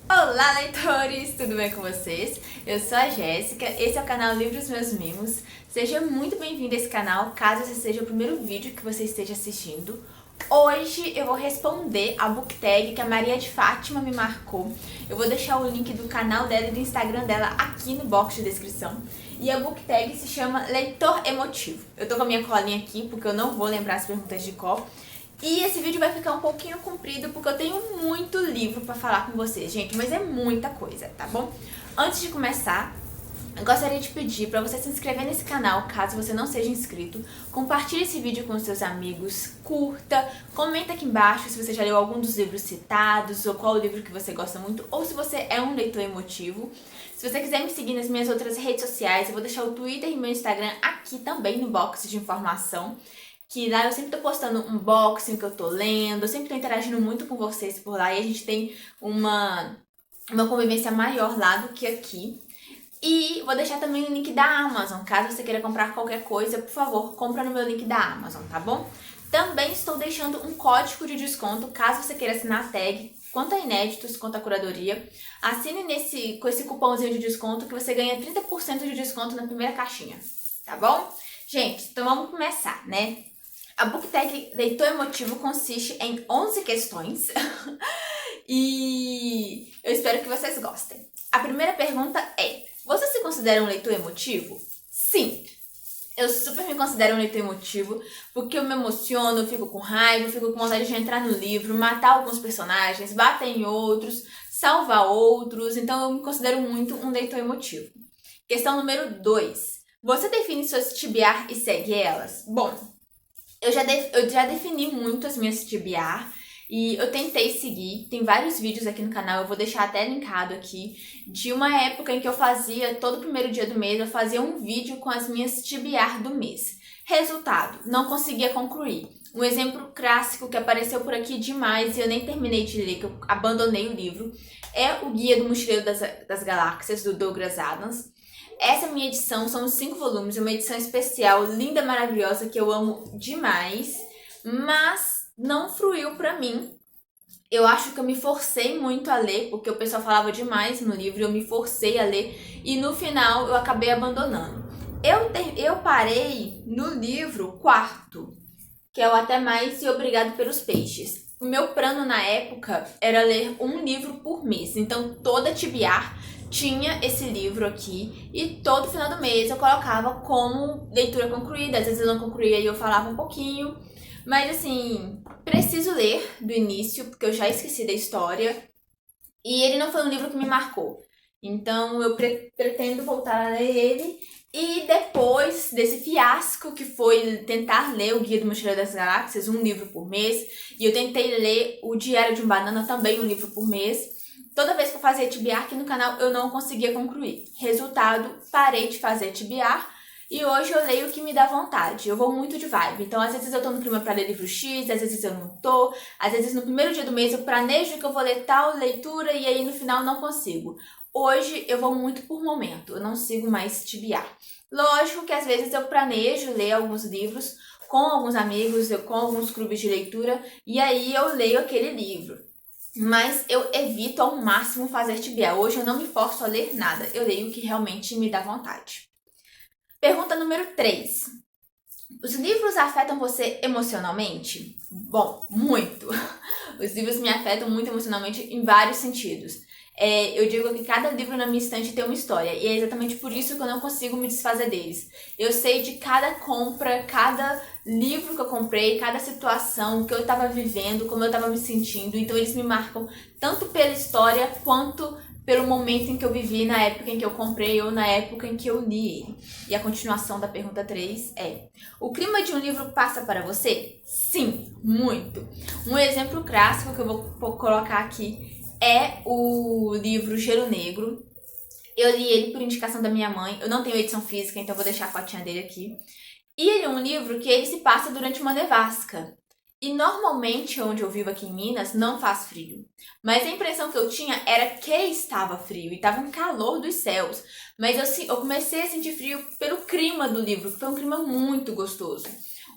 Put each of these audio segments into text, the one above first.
Olá, leitores! Tudo bem com vocês? Eu sou a Jéssica, esse é o canal Livros Meus Mimos. Seja muito bem-vindo a esse canal, caso esse seja o primeiro vídeo que você esteja assistindo. Hoje eu vou responder a book tag que a Maria de Fátima me marcou. Eu vou deixar o link do canal dela e do Instagram dela aqui no box de descrição. E a book tag se chama Leitor Emotivo. Eu tô com a minha colinha aqui porque eu não vou lembrar as perguntas de cor. E esse vídeo vai ficar um pouquinho comprido porque eu tenho muito livro pra falar com vocês, gente, mas é muita coisa, tá bom? Antes de começar, eu gostaria de pedir pra você se inscrever nesse canal, caso você não seja inscrito. Compartilhe esse vídeo com os seus amigos, curta, comenta aqui embaixo se você já leu algum dos livros citados, ou qual o livro que você gosta muito, ou se você é um leitor emotivo. Se você quiser me seguir nas minhas outras redes sociais, eu vou deixar o Twitter e meu Instagram aqui também no box de informação. Que lá eu sempre tô postando um unboxing que eu tô lendo, eu sempre tô interagindo muito com vocês por lá e a gente tem uma convivência maior lá do que aqui. E vou deixar também o link da Amazon, caso você queira comprar qualquer coisa, por favor, compra no meu link da Amazon, tá bom? Também estou deixando um código de desconto, caso você queira assinar a tag, quanto a inéditos, quanto a curadoria. Assine com esse cupomzinho de desconto que você ganha 30% de desconto na primeira caixinha, tá bom? Gente, então vamos começar, né? A book tag Leitor Emotivo consiste em 11 questões e eu espero que vocês gostem. A primeira pergunta é: você se considera um leitor emotivo? Sim, eu super me considero um leitor emotivo porque eu me emociono, eu fico com raiva, eu fico com vontade de entrar no livro, matar alguns personagens, bater em outros, salvar outros, então eu me considero muito um leitor emotivo. Questão número 2. Você define suas TBR e segue elas? Bom, eu já defini muito as minhas TBR e eu tentei seguir. Tem vários vídeos aqui no canal, eu vou deixar até linkado aqui, de uma época em que eu fazia, todo primeiro dia do mês, eu fazia um vídeo com as minhas TBR do mês. Resultado, não conseguia concluir. Um exemplo clássico que apareceu por aqui demais e eu nem terminei de ler, que eu abandonei o livro, é o Guia do Mochileiro das Galáxias, do Douglas Adams. Essa minha edição são os 5 volumes, uma edição especial, linda, maravilhosa, que eu amo demais, mas não fruiu pra mim. Eu acho que eu me forcei muito a ler, porque o pessoal falava demais no livro, eu me forcei a ler e no final eu acabei abandonando. Eu parei no livro quarto, que é o Até Mais e Obrigado pelos Peixes. O meu plano na época era ler um livro por mês, então toda TBR tinha esse livro aqui e todo final do mês eu colocava como leitura concluída. Às vezes eu não concluía e eu falava um pouquinho, mas assim, preciso ler do início porque eu já esqueci da história e ele não foi um livro que me marcou. Então eu pretendo voltar a ler ele e depois desse fiasco que foi tentar ler o Guia do Mochileiro das Galáxias, um livro por mês, e eu tentei ler o Diário de um Banana, também um livro por mês. Toda vez que eu fazia TBR aqui no canal, eu não conseguia concluir. Resultado, parei de fazer TBR e hoje eu leio o que me dá vontade. Eu vou muito de vibe. Então, às vezes eu tô no clima pra ler livro X, às vezes eu não tô. Às vezes no primeiro dia do mês eu planejo que eu vou ler tal leitura e aí no final não consigo. Hoje eu vou muito por momento, eu não sigo mais TBR. Lógico que às vezes eu planejo ler alguns livros com alguns amigos, com alguns clubes de leitura, e aí eu leio aquele livro. Mas eu evito ao máximo fazer TBR. Hoje eu não me forço a ler nada. Eu leio o que realmente me dá vontade. Pergunta número 3. Os livros afetam você emocionalmente? Bom, muito. Os livros me afetam muito emocionalmente em vários sentidos. Eu digo que cada livro na minha estante tem uma história e é exatamente por isso que eu não consigo me desfazer deles. Eu sei de cada compra, cada livro que eu comprei, cada situação que eu estava vivendo, como eu estava me sentindo, então eles me marcam tanto pela história quanto pelo momento em que eu vivi, na época em que eu comprei ou na época em que eu li ele. E a continuação da pergunta 3 é: o clima de um livro passa para você? Sim, muito. Um exemplo clássico que eu vou colocar aqui é o livro Gelo Negro. Eu li ele por indicação da minha mãe. Eu não tenho edição física, então vou deixar a fotinha dele aqui. E ele é um livro que ele se passa durante uma nevasca. E normalmente, onde eu vivo aqui em Minas, não faz frio. Mas a impressão que eu tinha era que estava frio e estava um calor dos céus. Mas eu comecei a sentir frio pelo clima do livro, que foi um clima muito gostoso.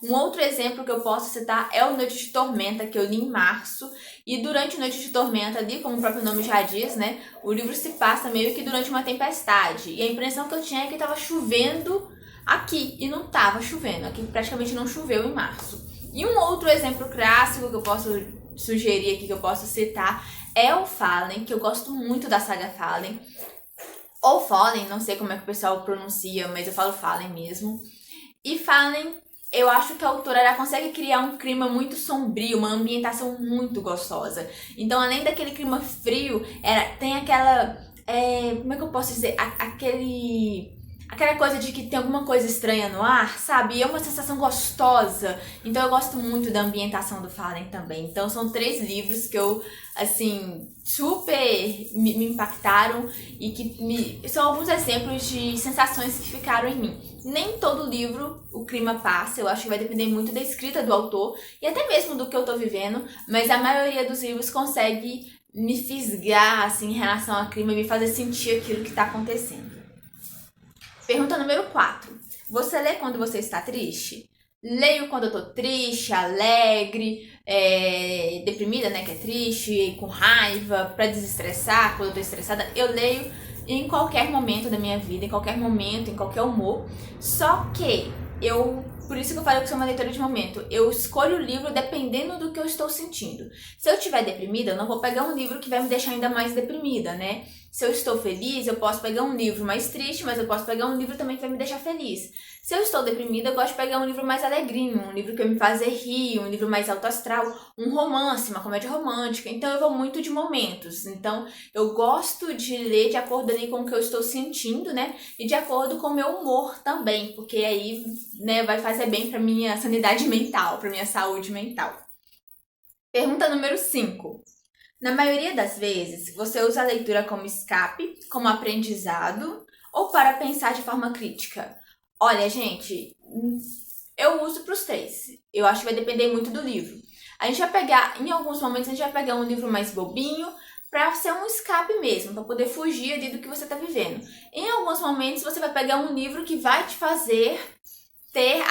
Um outro exemplo que eu posso citar é o Noite de Tormenta, que eu li em março. E durante Noite de Tormenta, ali, como o próprio nome já diz, né? O livro se passa meio que durante uma tempestade. E a impressão que eu tinha é que estava chovendo aqui. E não estava chovendo. Aqui praticamente não choveu em março. E um outro exemplo clássico que eu posso sugerir aqui, que eu posso citar, é o Fallen, que eu gosto muito da saga Fallen. Ou Fallen, não sei como é que o pessoal pronuncia, mas eu falo Fallen mesmo. E Fallen, eu acho que a autora ela consegue criar um clima muito sombrio, uma ambientação muito gostosa. Então, além daquele clima frio, tem aquela... como é que eu posso dizer? Aquela coisa de que tem alguma coisa estranha no ar, sabe? E é uma sensação gostosa. Então eu gosto muito da ambientação do Fallen também. Então são 3 livros que eu, assim, super me impactaram e que são alguns exemplos de sensações que ficaram em mim. Nem todo livro o clima passa, eu acho que vai depender muito da escrita do autor e até mesmo do que eu tô vivendo, mas a maioria dos livros consegue me fisgar, assim, em relação ao clima e me fazer sentir aquilo que tá acontecendo. Pergunta número 4. Você lê quando você está triste? Leio quando eu tô triste, alegre, deprimida, né, que é triste, com raiva, pra desestressar, quando eu tô estressada. Eu leio em qualquer momento da minha vida, em qualquer momento, em qualquer humor. Só que por isso que eu falei que sou uma leitora de momento. Eu escolho o livro dependendo do que eu estou sentindo. Se eu estiver deprimida, eu não vou pegar um livro que vai me deixar ainda mais deprimida, né? Se eu estou feliz, eu posso pegar um livro mais triste, mas eu posso pegar um livro também que vai me deixar feliz. Se eu estou deprimida, eu gosto de pegar um livro mais alegrinho, um livro que vai me fazer rir, um livro mais alto astral, um romance, uma comédia romântica. Então eu vou muito de momentos. Então eu gosto de ler de acordo ali com o que eu estou sentindo, né? E de acordo com o meu humor também, porque aí, né, vai fazer bem pra minha sanidade mental, pra minha saúde mental. Pergunta número 5. Na maioria das vezes, você usa a leitura como escape, como aprendizado ou para pensar de forma crítica? Olha, gente, eu uso para os 3. Eu acho que vai depender muito do livro. A gente vai pegar, em alguns momentos, a gente vai pegar um livro mais bobinho para ser um escape mesmo, para poder fugir ali do que você está vivendo. Em alguns momentos, você vai pegar um livro que vai te fazer ter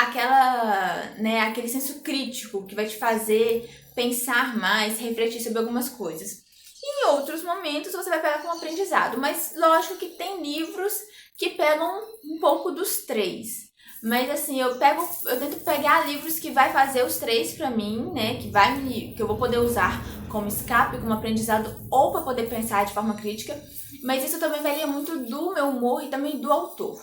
aquele senso crítico, que vai te fazer pensar mais, refletir sobre algumas coisas. E em outros momentos você vai pegar como aprendizado, mas lógico que tem livros que pegam um pouco dos 3. Mas assim, eu tento pegar livros que vai fazer os 3 pra mim, né, que eu vou poder usar como escape, como aprendizado ou para poder pensar de forma crítica, mas isso também varia muito do meu humor e também do autor.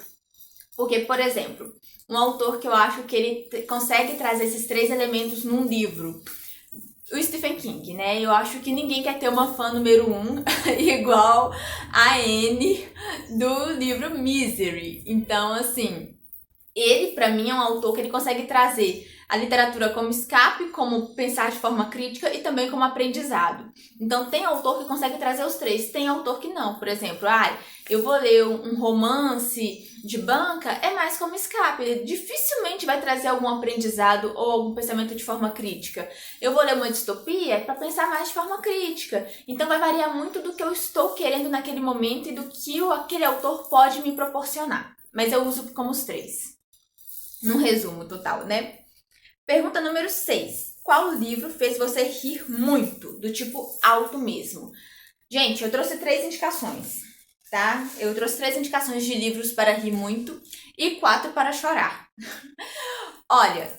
Porque, por exemplo, um autor que eu acho que ele consegue trazer esses 3 elementos num livro, o Stephen King, né? Eu acho que ninguém quer ter uma fã número 1 igual a Anne do livro Misery. Então, assim, ele, pra mim, é um autor que ele consegue trazer a literatura como escape, como pensar de forma crítica e também como aprendizado. Então, tem autor que consegue trazer os 3, tem autor que não. Por exemplo, eu vou ler um romance de banca, é mais como escape. Ele dificilmente vai trazer algum aprendizado ou algum pensamento de forma crítica. Eu vou ler uma distopia para pensar mais de forma crítica. Então, vai variar muito do que eu estou querendo naquele momento e do que aquele autor pode me proporcionar. Mas eu uso como os 3. Num resumo total, né? Pergunta número 6. Qual livro fez você rir muito? Do tipo alto mesmo. Gente, eu trouxe 3 indicações, tá? Eu trouxe 3 indicações de livros para rir muito e 4 para chorar. Olha,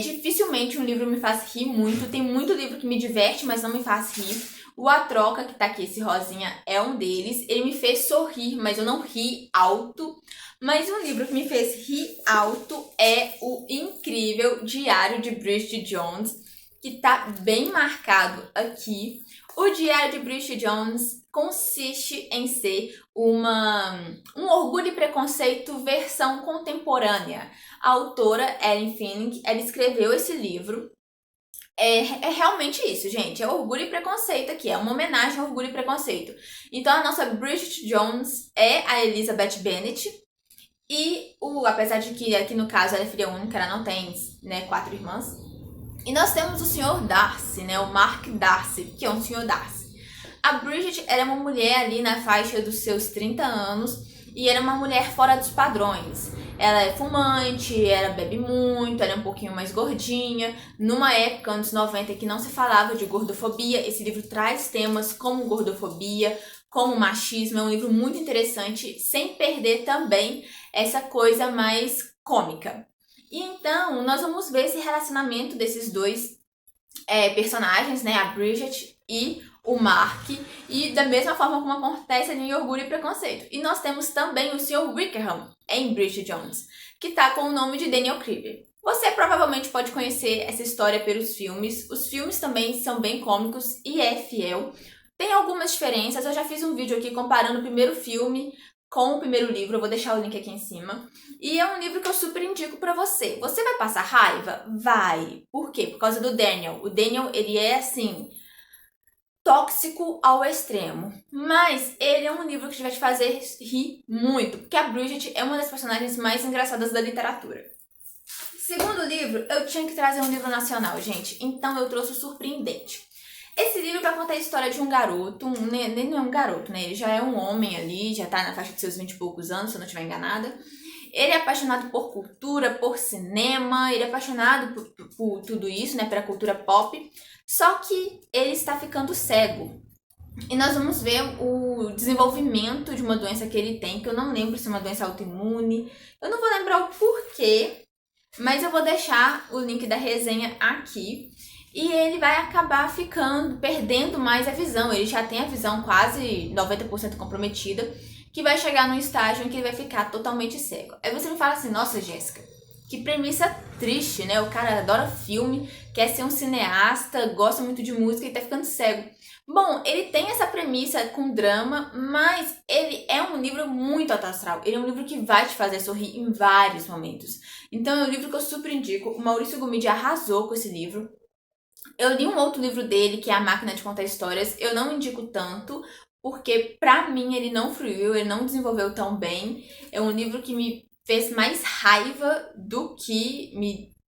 dificilmente um livro me faz rir muito. Tem muito livro que me diverte, mas não me faz rir. O A Troca, que tá aqui, esse rosinha, é um deles. Ele me fez sorrir, mas eu não ri alto. Mas um livro que me fez rir alto é o incrível Diário de Bridget Jones, que tá bem marcado aqui. O Diário de Bridget Jones consiste em ser um Orgulho e Preconceito versão contemporânea. A autora, Ellen Fanning, ela escreveu esse livro. É realmente isso, gente. É Orgulho e Preconceito aqui. É uma homenagem ao Orgulho e Preconceito. Então, a nossa Bridget Jones é a Elizabeth Bennet. E, apesar de que aqui no caso ela é filha única, ela não tem, né, 4 irmãs. E nós temos o Sr. Darcy, né, o Mark Darcy, que é um Sr. Darcy. A Bridget, ela é uma mulher ali na faixa dos seus 30 anos e ela é uma mulher fora dos padrões. ela é fumante, ela bebe muito, ela é um pouquinho mais gordinha. Numa época, anos 90, que não se falava de gordofobia, esse livro traz temas como gordofobia, como machismo. É um livro muito interessante, sem perder também essa coisa mais cômica. E então, nós vamos ver esse relacionamento desses dois personagens, né? A Bridget e o Mark, e da mesma forma como acontece ali em Orgulho e Preconceito. E nós temos também o Sr. Wickham em Bridget Jones, que tá com o nome de Daniel Cleaver. Você provavelmente pode conhecer essa história pelos filmes. Os filmes também são bem cômicos e é fiel. Tem algumas diferenças, eu já fiz um vídeo aqui comparando o primeiro filme com o primeiro livro, eu vou deixar o link aqui em cima. E é um livro que eu super indico pra você. Você vai passar raiva? Vai. Por quê? Por causa do Daniel. O Daniel, ele é assim, tóxico ao extremo. Mas ele é um livro que vai te fazer rir muito, porque a Bridget é uma das personagens mais engraçadas da literatura. Segundo livro, eu tinha que trazer um livro nacional, gente. Então eu trouxe o Surpreendente. Esse livro vai contar a história de um garoto, ele não é um garoto, né? Ele já é um homem ali, já tá na faixa de seus 20 e poucos anos, se eu não estiver enganada. Ele é apaixonado por cultura, por cinema, ele é apaixonado por tudo isso, né? Pela cultura pop. Só que ele está ficando cego. E nós vamos ver o desenvolvimento de uma doença que ele tem, que eu não lembro se é uma doença autoimune. Eu não vou lembrar o porquê, mas eu vou deixar o link da resenha aqui. E ele vai acabar perdendo mais a visão. Ele já tem a visão quase 90% comprometida, que vai chegar num estágio em que ele vai ficar totalmente cego. Aí você me fala assim, nossa, Jéssica, que premissa triste, né? O cara adora filme, quer ser um cineasta, gosta muito de música e tá ficando cego. Bom, ele tem essa premissa com drama, mas ele é um livro muito alto astral. Ele é um livro que vai te fazer sorrir em vários momentos. Então é um livro que eu super indico. O Maurício Gomide arrasou com esse livro. Eu li um outro livro dele, que é A Máquina de Contar Histórias. Eu não indico tanto, porque pra mim ele não fluiu, ele não desenvolveu tão bem. É um livro que me fez mais raiva do que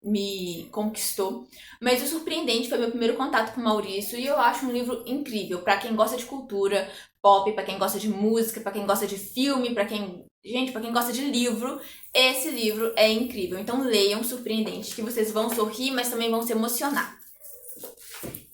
me conquistou. Mas O Surpreendente foi meu primeiro contato com o Maurício e eu acho um livro incrível pra quem gosta de cultura pop, pra quem gosta de música, pra quem gosta de filme, pra quem gosta de livro. Esse livro é incrível. Então leiam Surpreendente, que vocês vão sorrir, mas também vão se emocionar.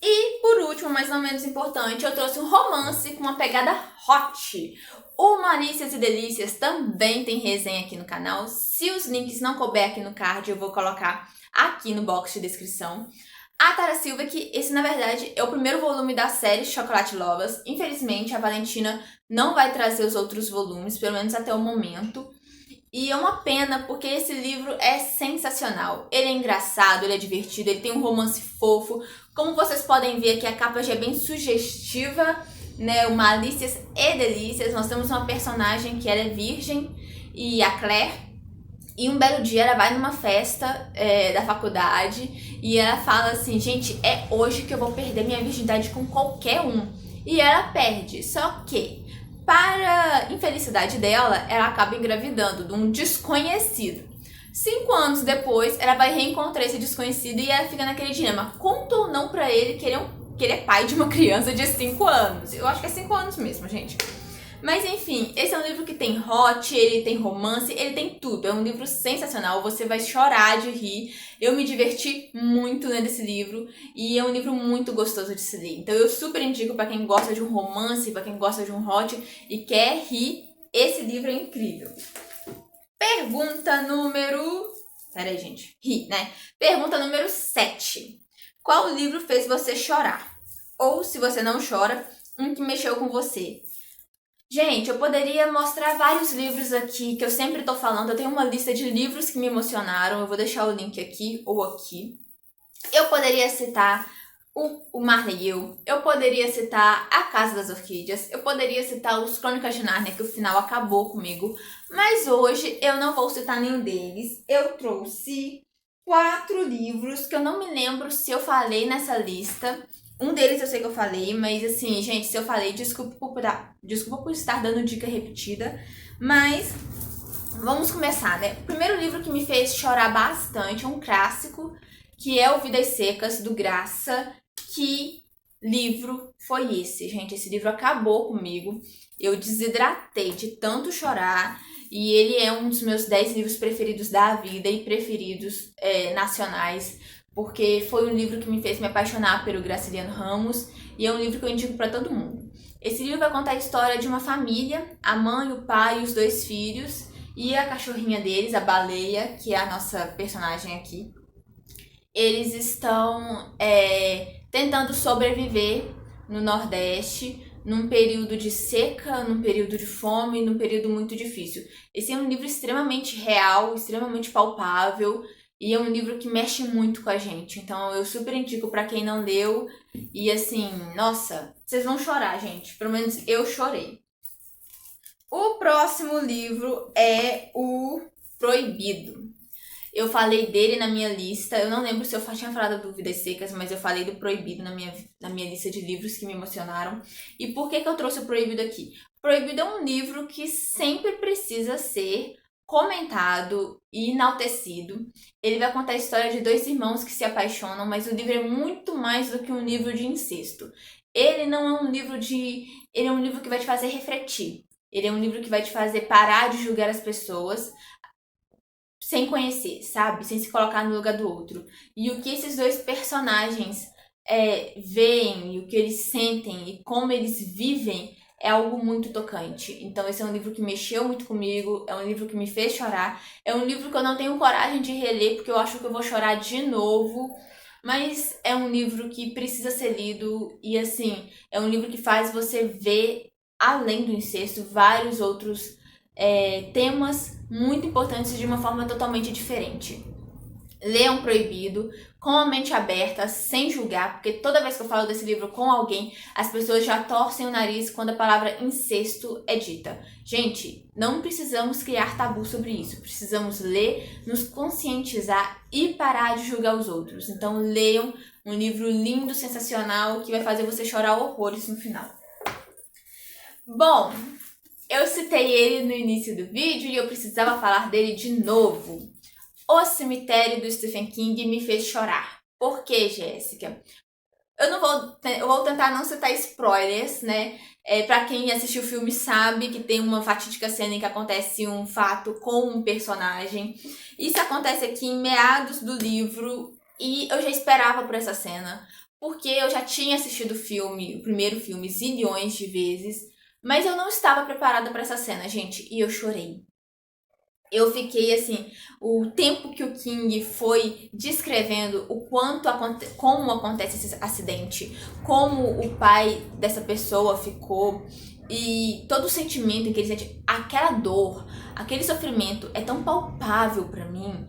E, por último, mas não menos importante, eu trouxe um romance com uma pegada hot. O Malícias e Delícias também tem resenha aqui no canal. Se os links não couber aqui no card, eu vou colocar aqui no box de descrição. A Tara Silva, que esse, na verdade, é o primeiro volume da série Chocolate Lovers. Infelizmente, a Valentina não vai trazer os outros volumes, pelo menos até o momento. E é uma pena, porque esse livro é sensacional. Ele é engraçado, ele é divertido, ele tem um romance fofo. Como vocês podem ver aqui, a capa já é bem sugestiva, né? O Malícias e Delícias. Nós temos uma personagem que ela é virgem, e a Claire. E um belo dia ela vai numa festa da faculdade e ela fala assim, gente, é hoje que eu vou perder minha virgindade com qualquer um. E ela perde, só que... para infelicidade dela, ela acaba engravidando de um desconhecido. 5 anos depois, ela vai reencontrar esse desconhecido e ela fica naquele dilema. Conta ou não pra ele que ele é pai de uma criança de 5 anos. Eu acho que é 5 anos mesmo, gente. Mas enfim, esse é um livro que tem hot, ele tem romance, ele tem tudo. É um livro sensacional, você vai chorar de rir. Eu me diverti muito lendo esse livro e é um livro muito gostoso de se ler. Então eu super indico para quem gosta de um romance, para quem gosta de um hot e quer rir, esse livro é incrível. Pergunta número... Peraí, gente. Ri, né? Pergunta número 7. Qual livro fez você chorar? Ou, se você não chora, um que mexeu com você? Gente, eu poderia mostrar vários livros aqui que eu sempre tô falando. Eu tenho uma lista de livros que me emocionaram. Eu vou deixar o link aqui ou aqui. Eu poderia citar o Marley e eu poderia citar A Casa das Orquídeas, eu poderia citar Os Crônicas de Nárnia, que o final acabou comigo, mas hoje eu não vou citar nenhum deles. Eu trouxe 4 livros que eu não me lembro se eu falei nessa lista. Um deles eu sei que eu falei, mas assim, gente, se eu falei, desculpa por estar dando dica repetida, mas vamos começar, né? O primeiro livro que me fez chorar bastante, um clássico, que é o Vidas Secas, do Graça. Que livro foi esse, gente? Esse livro acabou comigo. Eu desidratei de tanto chorar. e ele é um dos meus 10 livros preferidos da vida e preferidos nacionais, porque foi um livro que me fez me apaixonar pelo Graciliano Ramos e é um livro que eu indico para todo mundo. Esse livro vai contar a história de uma família, a mãe, o pai e os 2 filhos, e a cachorrinha deles, a Baleia, que é a nossa personagem aqui. Eles estão tentando sobreviver no Nordeste, num período de seca, num período de fome, num período muito difícil. Esse é um livro extremamente real, extremamente palpável, e é um livro que mexe muito com a gente. Então eu super indico pra quem não leu. E assim, nossa, vocês vão chorar, gente. Pelo menos eu chorei. O próximo livro é o Proibido. Eu falei dele na minha lista. Eu não lembro se eu tinha falado do Vidas Secas, mas eu falei do Proibido na minha lista de livros que me emocionaram. E por que eu trouxe o Proibido aqui? Proibido é um livro que sempre precisa ser comentado e enaltecido. Ele vai contar a história de 2 irmãos que se apaixonam, mas o livro é muito mais do que um livro de incesto. Ele não é um livro de... Ele é um livro que vai te fazer refletir. Ele é um livro que vai te fazer parar de julgar as pessoas sem conhecer, sabe? Sem se colocar no lugar do outro. E o que esses 2 personagens veem, e o que eles sentem e como eles vivem é algo muito tocante. Então esse é um livro que mexeu muito comigo, é um livro que me fez chorar, é um livro que eu não tenho coragem de reler porque eu acho que eu vou chorar de novo. Mas é um livro que precisa ser lido e assim, é um livro que faz você ver, além do incesto, vários outros temas muito importantes de uma forma totalmente diferente. Leiam Proibido, com a mente aberta, sem julgar, porque toda vez que eu falo desse livro com alguém, as pessoas já torcem o nariz quando a palavra incesto é dita. Gente, não precisamos criar tabu sobre isso, precisamos ler, nos conscientizar e parar de julgar os outros. Então leiam um livro lindo, sensacional, que vai fazer você chorar horrores no final. Bom, eu citei ele no início do vídeo e eu precisava falar dele de novo. O Cemitério do Stephen King me fez chorar. Por quê, Jéssica? Eu vou tentar não citar spoilers, né? Pra quem assistiu o filme sabe que tem uma fatídica cena em que acontece um fato com um personagem. Isso acontece aqui em meados do livro e eu já esperava por essa cena, porque eu já tinha assistido o filme, o primeiro filme, zilhões de vezes, mas eu não estava preparada para essa cena, gente, e eu chorei. Eu fiquei assim, o tempo que o King foi descrevendo o quanto como acontece esse acidente, como o pai dessa pessoa ficou e todo o sentimento que ele sente, aquela dor, aquele sofrimento é tão palpável pra mim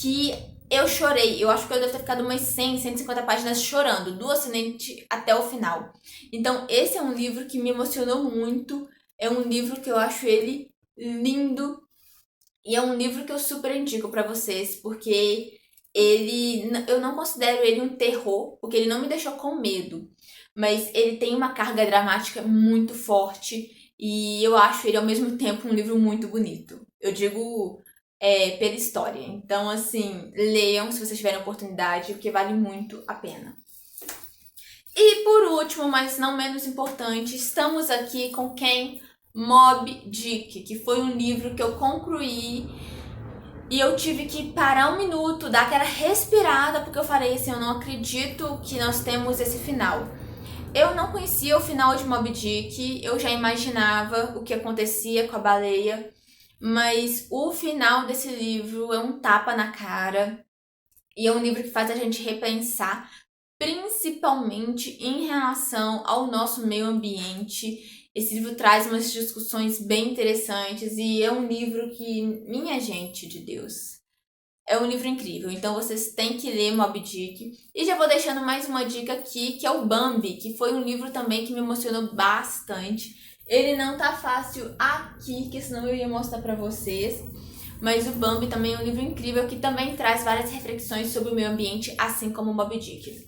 que eu chorei. Eu acho que eu devo ter ficado umas 100, 150 páginas chorando do acidente até o final. Então esse é um livro que me emocionou muito, é um livro que eu acho ele lindo. E é um livro que eu super indico pra vocês, porque eu não considero ele um terror, porque ele não me deixou com medo, mas ele tem uma carga dramática muito forte e eu acho ele ao mesmo tempo um livro muito bonito. Eu digo pela história. Então, assim, leiam se vocês tiverem oportunidade, porque vale muito a pena. E por último, mas não menos importante, estamos aqui com quem? Moby Dick, que foi um livro que eu concluí e eu tive que parar um minuto, dar aquela respirada, porque eu falei assim, eu não acredito que nós temos esse final. Eu não conhecia o final de Moby Dick, eu já imaginava o que acontecia com a baleia, mas o final desse livro é um tapa na cara e é um livro que faz a gente repensar, principalmente em relação ao nosso meio ambiente. Esse livro traz umas discussões bem interessantes e é um livro que, minha gente de Deus, é um livro incrível. Então vocês têm que ler Moby Dick. E já vou deixando mais uma dica aqui, que é o Bambi, que foi um livro também que me emocionou bastante. Ele não tá fácil aqui, que senão eu ia mostrar pra vocês. Mas o Bambi também é um livro incrível que também traz várias reflexões sobre o meio ambiente, assim como o Moby Dick.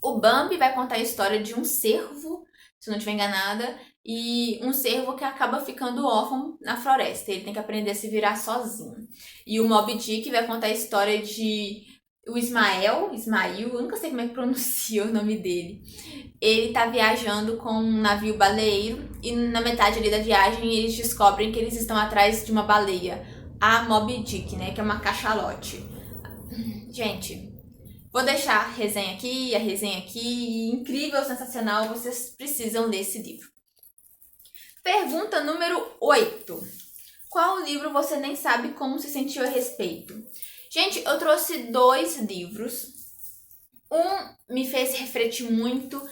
O Bambi vai contar a história de um cervo, se eu não estiver enganada, e um cervo que acaba ficando órfão na floresta. Ele tem que aprender a se virar sozinho. E o Moby Dick vai contar a história de o Ismael, eu nunca sei como é que pronuncia o nome dele. Ele tá viajando com um navio baleeiro e na metade ali da viagem eles descobrem que eles estão atrás de uma baleia, a Moby Dick, né, que é uma cachalote. Gente, vou deixar a resenha aqui, incrível, sensacional, vocês precisam ler esse livro. Pergunta número 8. Qual livro você nem sabe como se sentiu a respeito? Gente, eu trouxe 2 livros. Um me fez refletir muito,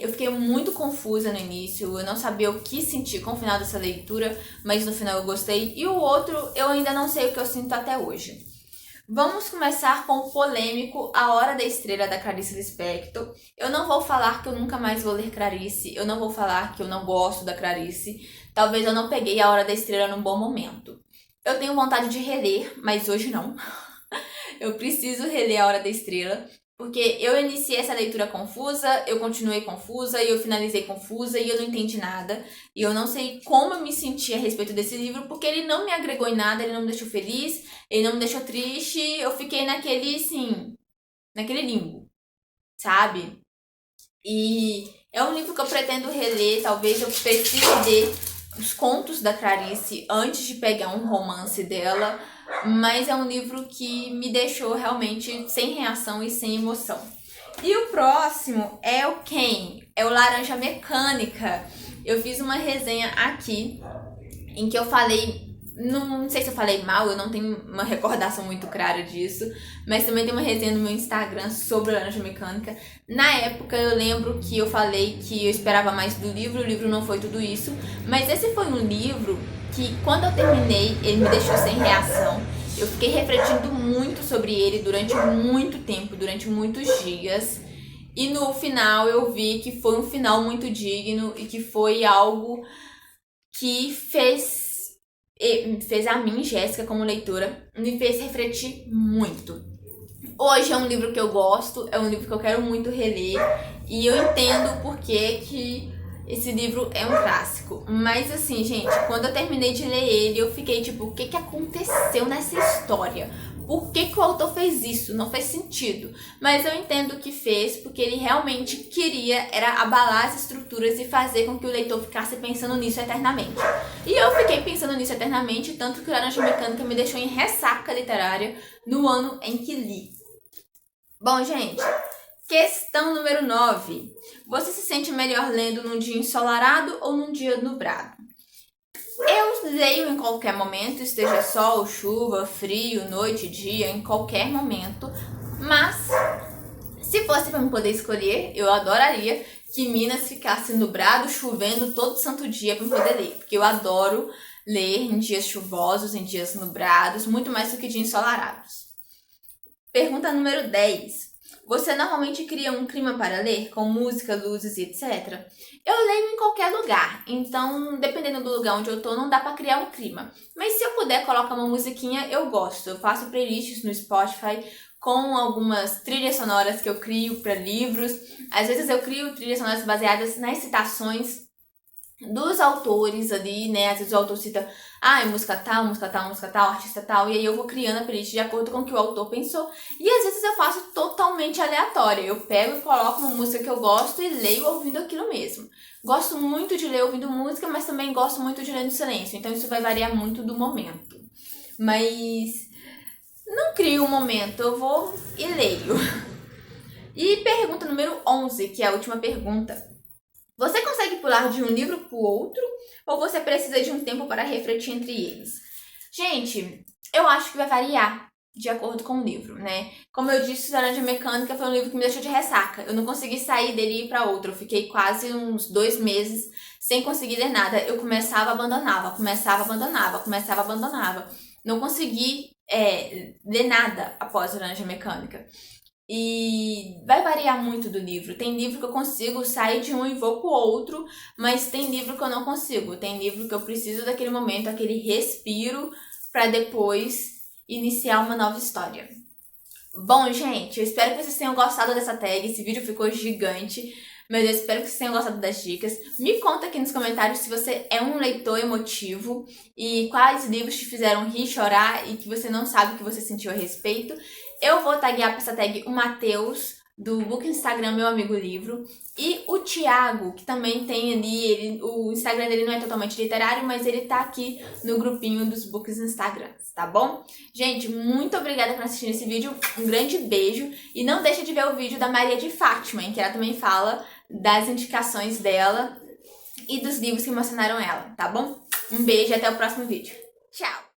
eu fiquei muito confusa no início, eu não sabia o que sentir com o final dessa leitura, mas no final eu gostei. E o outro, eu ainda não sei o que eu sinto até hoje. Vamos começar com o polêmico A Hora da Estrela, da Clarice Lispector. Eu não vou falar que eu nunca mais vou ler Clarice, eu não vou falar que eu não gosto da Clarice. Talvez eu não peguei A Hora da Estrela num bom momento. Eu tenho vontade de reler, mas hoje não. Eu preciso reler A Hora da Estrela, porque eu iniciei essa leitura confusa, eu continuei confusa e eu finalizei confusa e eu não entendi nada. E eu não sei como eu me senti a respeito desse livro, porque ele não me agregou em nada, ele não me deixou feliz, ele não me deixou triste. Eu fiquei naquele, assim, naquele limbo, sabe? E é um livro que eu pretendo reler, talvez eu precise ler os contos da Clarice antes de pegar um romance dela, mas é um livro que me deixou realmente sem reação e sem emoção. E o próximo é o quem? É o Laranja Mecânica. Eu fiz uma resenha aqui em que eu falei, não sei se eu falei mal, eu não tenho uma recordação muito clara disso, mas também tem uma resenha no meu Instagram sobre a Laranja Mecânica. Na época eu lembro que eu falei que eu esperava mais do livro, o livro não foi tudo isso, mas esse foi um livro que quando eu terminei, ele me deixou sem reação. Eu fiquei refletindo muito sobre ele durante muito tempo, durante muitos dias. E no final eu vi que foi um final muito digno e que foi algo que fez a mim, Jéssica, como leitora, me fez refletir muito. Hoje é um livro que eu gosto, é um livro que eu quero muito reler e eu entendo por que esse livro é um clássico. Mas assim, gente, quando eu terminei de ler ele, eu fiquei tipo, o que aconteceu nessa história? Por que o autor fez isso? Não fez sentido. Mas eu entendo que fez, porque ele realmente queria era abalar as estruturas e fazer com que o leitor ficasse pensando nisso eternamente. E eu fiquei pensando nisso eternamente, tanto que o Laranja Mecânica me deixou em ressaca literária no ano em que li. Bom, gente, questão número 9. Você se sente melhor lendo num dia ensolarado ou num dia nublado? Eu leio em qualquer momento, esteja sol, chuva, frio, noite, dia, em qualquer momento. Mas, se fosse para eu poder escolher, eu adoraria que Minas ficasse nublado, chovendo todo santo dia para eu poder ler. Porque eu adoro ler em dias chuvosos, em dias nubrados, muito mais do que dias ensolarados. Pergunta número 10. Você normalmente cria um clima para ler, com música, luzes e etc? Eu leio em qualquer lugar, então dependendo do lugar onde eu tô, não dá pra criar um clima. Mas se eu puder colocar uma musiquinha, eu gosto. Eu faço playlists no Spotify com algumas trilhas sonoras que eu crio para livros. Às vezes eu crio trilhas sonoras baseadas nas citações dos autores ali, né? Às vezes o autor cita, música tal, música tal, música tal, artista tal, e aí eu vou criando a playlist de acordo com o que o autor pensou. E às vezes eu faço totalmente aleatória. Eu pego e coloco uma música que eu gosto e leio ouvindo aquilo mesmo. Gosto muito de ler ouvindo música, mas também gosto muito de ler no silêncio. Então isso vai variar muito do momento. Mas não crio um momento, eu vou e leio. E pergunta número 11, que é a última pergunta. Você consegue pular de um livro para o outro ou você precisa de um tempo para refletir entre eles? Gente, eu acho que vai variar de acordo com o livro, né? Como eu disse, Laranja Mecânica foi um livro que me deixou de ressaca. Eu não consegui sair dele e ir para outro. Eu fiquei quase uns 2 meses sem conseguir ler nada. Eu começava, abandonava. Não consegui ler nada após Laranja Mecânica. E vai variar muito do livro. Tem livro que eu consigo sair de um e vou pro outro, mas tem livro que eu não consigo. Tem livro que eu preciso daquele momento, aquele respiro, para depois iniciar uma nova história. Bom, gente, eu espero que vocês tenham gostado dessa tag. Esse vídeo ficou gigante, mas eu espero que vocês tenham gostado das dicas. Me conta aqui nos comentários se você é um leitor emotivo e quais livros te fizeram rir, chorar e que você não sabe o que você sentiu a respeito. Eu vou taguear pra essa tag o Matheus, do Book Instagram Meu Amigo Livro, e o Thiago, que também tem ali, o Instagram dele não é totalmente literário, mas ele tá aqui no grupinho dos Books Instagrams, tá bom? Gente, muito obrigada por assistir esse vídeo, um grande beijo, e não deixa de ver o vídeo da Maria de Fátima, em que ela também fala das indicações dela e dos livros que emocionaram ela, tá bom? Um beijo e até o próximo vídeo. Tchau!